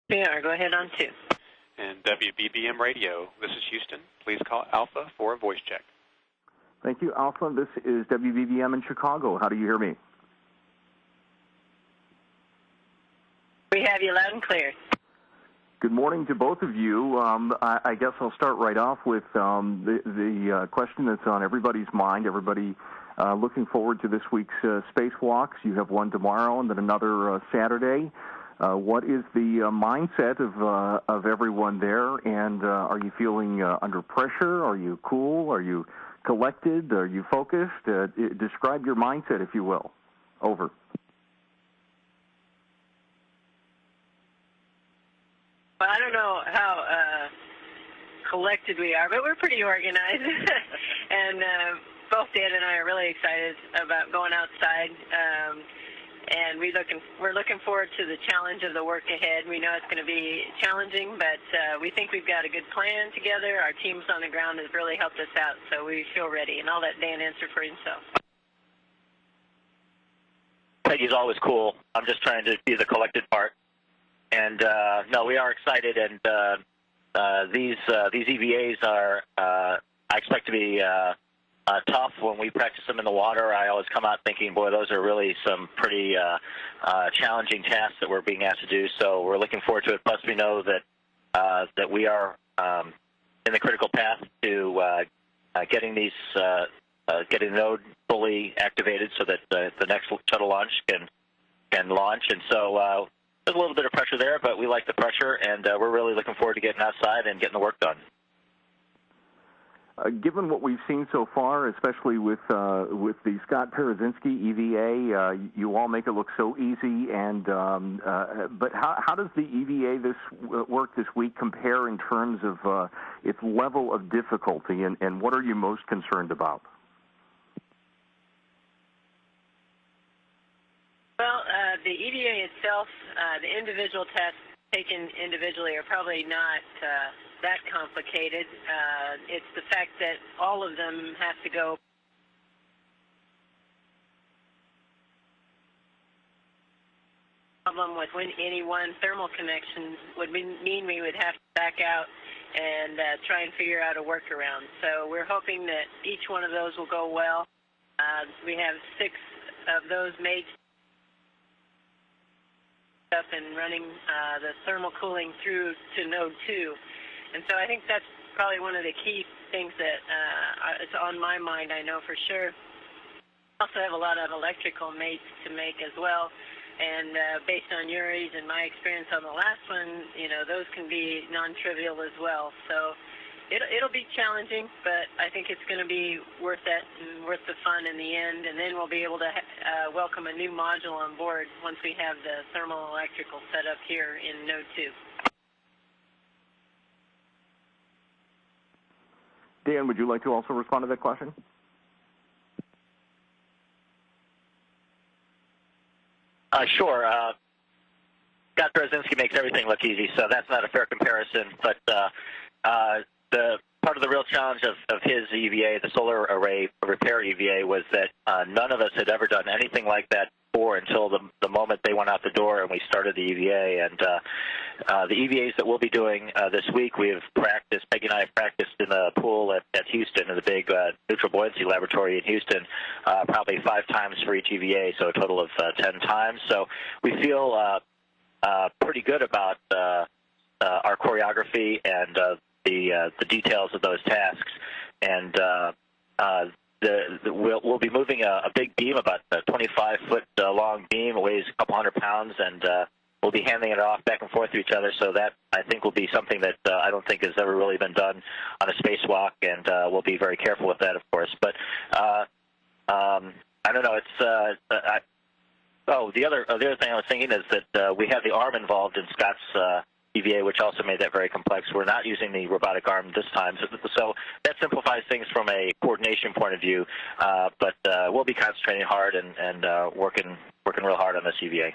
We are. Go ahead on 2. And WBBM Radio, this is Houston. Please call Alpha for a voice check. Thank you, Alpha. This is WBBM in Chicago. How do you hear me? We have you loud and clear. Good morning to both of you. I guess I'll start right off with the question that's on everybody's mind. Everybody looking forward to this week's spacewalks. You have one tomorrow and then another Saturday. What is the mindset of everyone there? And are you feeling under pressure? Are you cool? Are you collected? Are you focused? Describe your mindset, if you will. Over. Well, I don't know how collected we are, but we're pretty organized. And both Dan and I are really excited about going outside. And we're looking forward to the challenge of the work ahead. We know it's going to be challenging, but we think we've got a good plan together. Our teams on the ground has really helped us out, so we feel ready. And I'll let Dan answer for himself. Peggy's always cool. I'm just trying to be the collected part. And no, we are excited, and these EVAs are I expect to be tough. When we practice them in the water, I always come out thinking, boy, those are really some pretty challenging tasks that we're being asked to do. So we're looking forward to it. Plus, we know that we are in the critical path to getting these getting the node fully activated so that the next shuttle launch can launch. And so there's a little bit of pressure there, but we like the pressure, and we're really looking forward to getting outside and getting the work done. Given what we've seen so far, especially with the Scott Parazynski EVA, you all make it look so easy. And but how does the EVA work this week compare in terms of its level of difficulty, and what are you most concerned about? Well, the EVA itself, the individual tests taken individually are probably not that complicated. It's the fact that all of them have to go. Problem with any one thermal connection would mean we would have to back out and try and figure out a workaround. So we're hoping that each one of those will go well. We have 6 of those mates up and running the thermal cooling through to node 2. And so I think that's probably one of the key things that is on my mind, I know for sure. I also have a lot of electrical mates to make as well. And based on Yuri's and my experience on the last one, you know, those can be non-trivial as well. So it'll be challenging, but I think it's going to be worth it and worth the fun in the end. And then we'll be able to welcome a new module on board once we have the thermal electrical set up here in Node 2. Dan, would you like to also respond to that question? Sure. Scott Parazynski makes everything look easy, so that's not a fair comparison. But the part of the real challenge of his EVA, the solar array repair EVA, was that none of us had ever done anything like that before until the moment they went out the door and we started the EVA. And the EVAs that we'll be doing this week, we have practiced, Peggy and I have practiced in the pool at Houston, in the big neutral buoyancy laboratory in Houston, probably 5 times for each EVA, so a total of 10 times. So we feel pretty good about our choreography and the details of those tasks. And we'll be moving a big beam, about a 25-foot long beam. It weighs a couple hundred pounds, and we'll be handing it off back and forth to each other. So that, I think, will be something that I don't think has ever really been done on a spacewalk, and we'll be very careful with that, of course. But I don't know. It's the other thing I was thinking is that we have the arm involved in Scott's EVA, which also made that very complex. We're not using the robotic arm this time, so that simplifies things from a coordination point of view. But we'll be concentrating hard and working real hard on this EVA.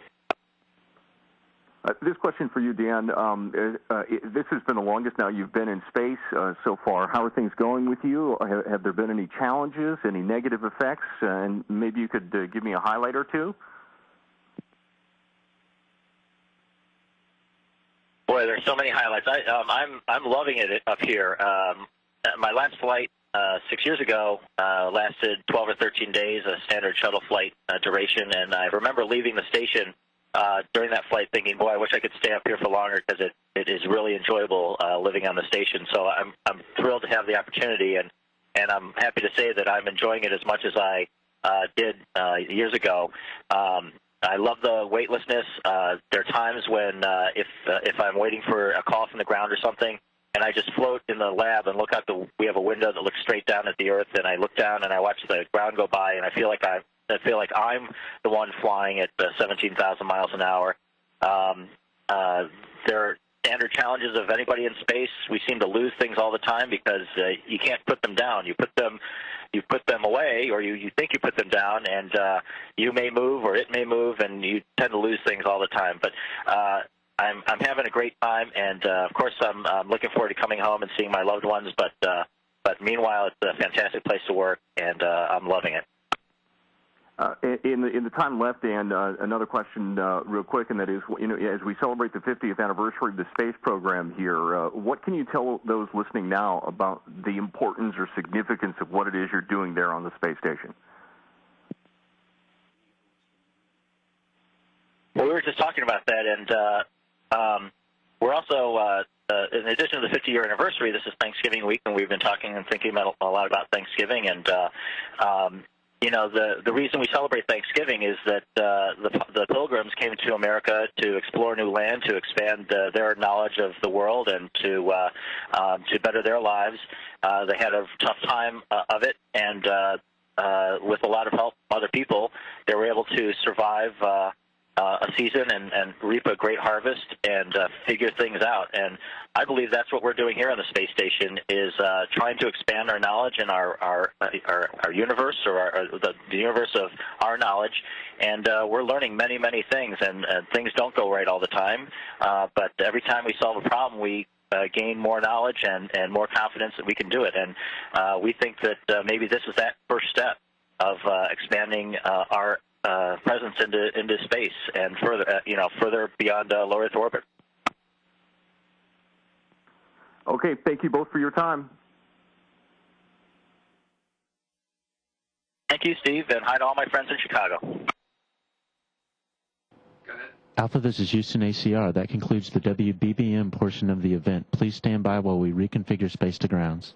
This question for you, Dan. This has been the longest now you've been in space so far. How are things going with you? Have there been any challenges, any negative effects? And maybe you could give me a highlight or two? Boy, there's so many highlights. I'm loving it up here. My last flight 6 years ago lasted 12 or 13 days, a standard shuttle flight duration, and I remember leaving the station during that flight thinking, boy, I wish I could stay up here for longer because it is really enjoyable living on the station. So I'm thrilled to have the opportunity, and I'm happy to say that I'm enjoying it as much as I did years ago. I love the weightlessness. There are times when if I'm waiting for a call from the ground or something, and I just float in the lab and look out we have a window that looks straight down at the Earth, and I look down and I watch the ground go by, and I feel like I'm the one flying at 17,000 miles an hour. There are standard challenges of anybody in space. We seem to lose things all the time because you can't put them down. You put them away, or you think you put them down, and you may move or it may move, and you tend to lose things all the time. But I'm having a great time, and of course I'm looking forward to coming home and seeing my loved ones. But meanwhile, it's a fantastic place to work, and I'm loving it. In the time left, Dan, another question real quick, and that is, as we celebrate the 50th anniversary of the space program here, what can you tell those listening now about the importance or significance of what it is you're doing there on the space station? Well, we were just talking about that, and we're also, in addition to the 50-year anniversary, this is Thanksgiving week, and we've been talking and thinking a lot about Thanksgiving, and the reason we celebrate Thanksgiving is that the Pilgrims came to America to explore new land, to expand their knowledge of the world, and to better their lives. They had a tough time of it, and with a lot of help from other people, they were able to survive a season and reap a great harvest and figure things out. And I believe that's what we're doing here on the space station, is trying to expand our knowledge in our universe, or the universe of our knowledge. And we're learning many, many things, and things don't go right all the time. But every time we solve a problem, we gain more knowledge and more confidence that we can do it. And we think that maybe this is that first step of expanding our presence into space and further beyond low Earth orbit. Okay, thank you both for your time. Thank you, Steve, and hi to all my friends in Chicago. Go ahead. Alpha, this is Houston ACR. That concludes the WBBM portion of the event. Please stand by while we reconfigure space to grounds.